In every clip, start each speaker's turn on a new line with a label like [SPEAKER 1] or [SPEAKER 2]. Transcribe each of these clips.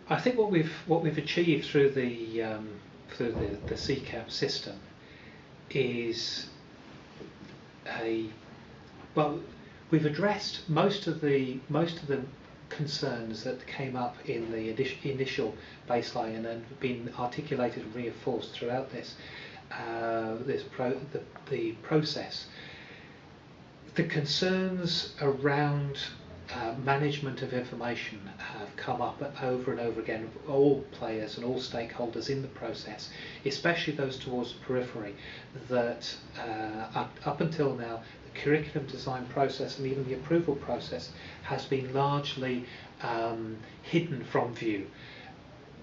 [SPEAKER 1] I think what we've achieved through the CCAP system is well, we've addressed most of the concerns that came up in the initial baseline and have been articulated and reinforced throughout the process. The concerns around management of information have come up over and over again. All players and all stakeholders in the process, especially those towards the periphery, that up until now the curriculum design process and even the approval process has been largely hidden from view.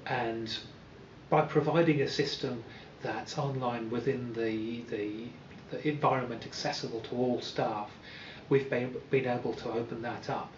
[SPEAKER 1] And by providing a system that's online within the environment accessible to all staff, we've been able to open that up.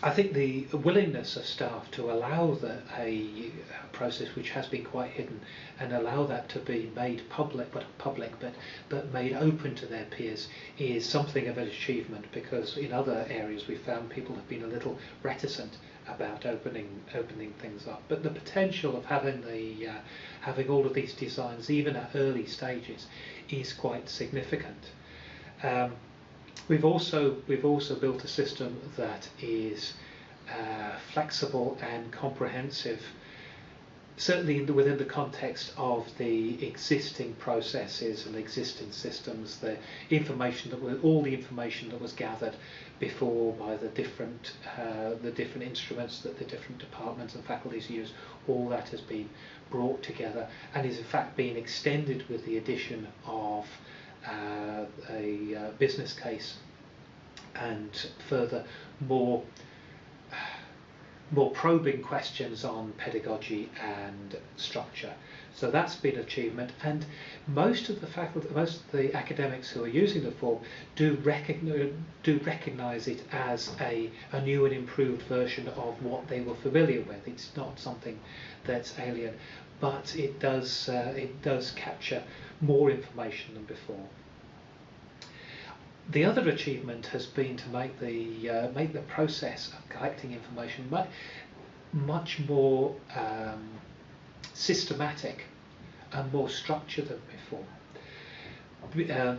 [SPEAKER 1] I think the willingness of staff to allow a process which has been quite hidden and allow that to be made public, but made open to their peers is something of an achievement, because in other areas we've found people have been a little reticent about opening things up. But the potential of having all of these designs, even at early stages, is quite significant. We've also built a system that is flexible and comprehensive, certainly within the context of the existing processes and existing systems. The information all the information that was gathered before by the different instruments that the different departments and faculties use, all that has been brought together and is in fact being extended with the addition of a business case and further more probing questions on pedagogy and structure. So that's been an achievement, and most of the academics who are using the form do recognise it as a new and improved version of what they were familiar with. It's not something that's alien, but it does capture more information than before. The other achievement has been to make the process of collecting information much more systematic and more structured than before.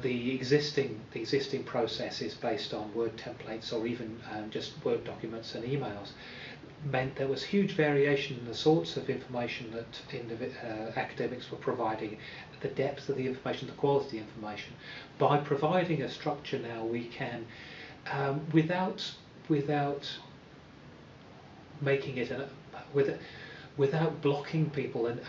[SPEAKER 1] The existing process is based on Word templates or even just Word documents and emails. Meant there was huge variation in the sorts of information that academics were providing, the depth of the information, the quality of the information. By providing a structure now, we can, without making it without blocking people and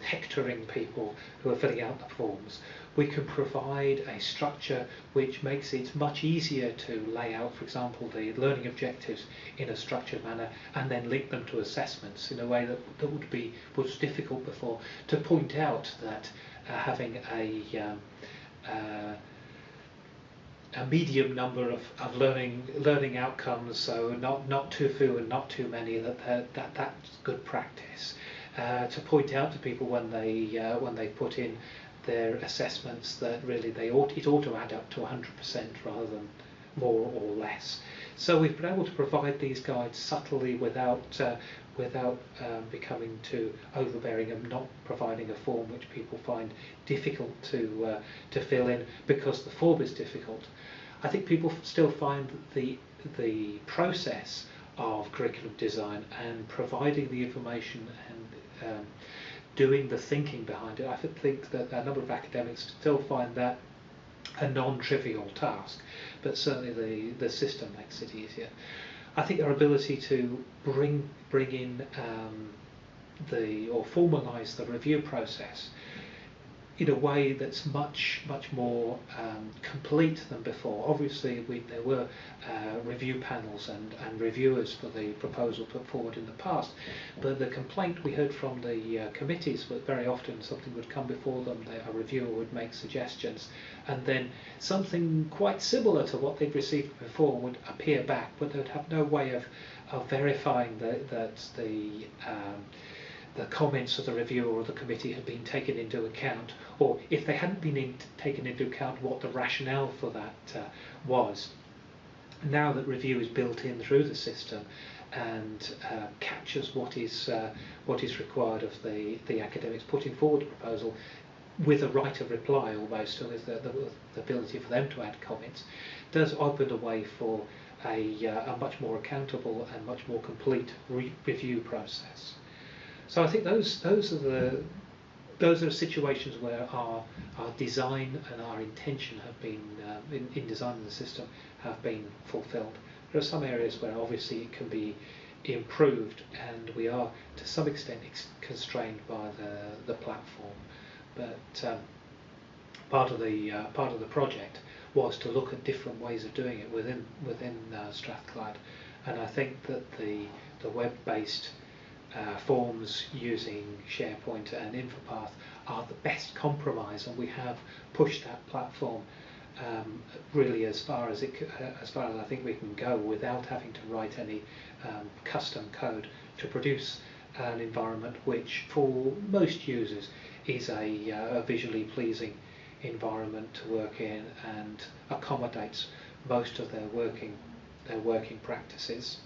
[SPEAKER 1] hectoring people who are filling out the forms, we can provide a structure which makes it much easier to lay out, for example, the learning objectives in a structured manner and then link them to assessments in a way that was difficult before, to point out that having a medium number of learning outcomes, so not too few and not too many, that's good practice. To point out to people when they put in their assessments that really it ought to add up to 100% rather than more or less. So we've been able to provide these guides subtly without becoming too overbearing and not providing a form which people find difficult to fill in because the form is difficult. I think people still find the process of curriculum design and providing the information and doing the thinking behind it, I think that a number of academics still find that a non-trivial task, but certainly the system makes it easier. I think our ability to bring in or formalise the review process in a way that's much more complete than before. Obviously there were review panels and reviewers for the proposal put forward in the past, but the complaint we heard from the committees was very often something would come before them, a reviewer would make suggestions, and then something quite similar to what they'd received before would appear back, but they would have no way of verifying that the comments of the reviewer or the committee had been taken into account, or if they hadn't been taken into account, what the rationale for that was. now that review is built in through the system and captures what is required of the academics putting forward a proposal with a right of reply almost, with the ability for them to add comments, does open the way for a much more accountable and much more complete review process. So I think those are situations where our design and our intention have been in designing the system have been fulfilled. There are some areas where obviously it can be improved, and we are to some extent constrained by the platform. But part of the project was to look at different ways of doing it within Strathclyde, and I think that the web-based forms using SharePoint and InfoPath are the best compromise, and we have pushed that platform really as far as I think we can go without having to write any custom code to produce an environment which, for most users, is a visually pleasing environment to work in and accommodates most of their working practices.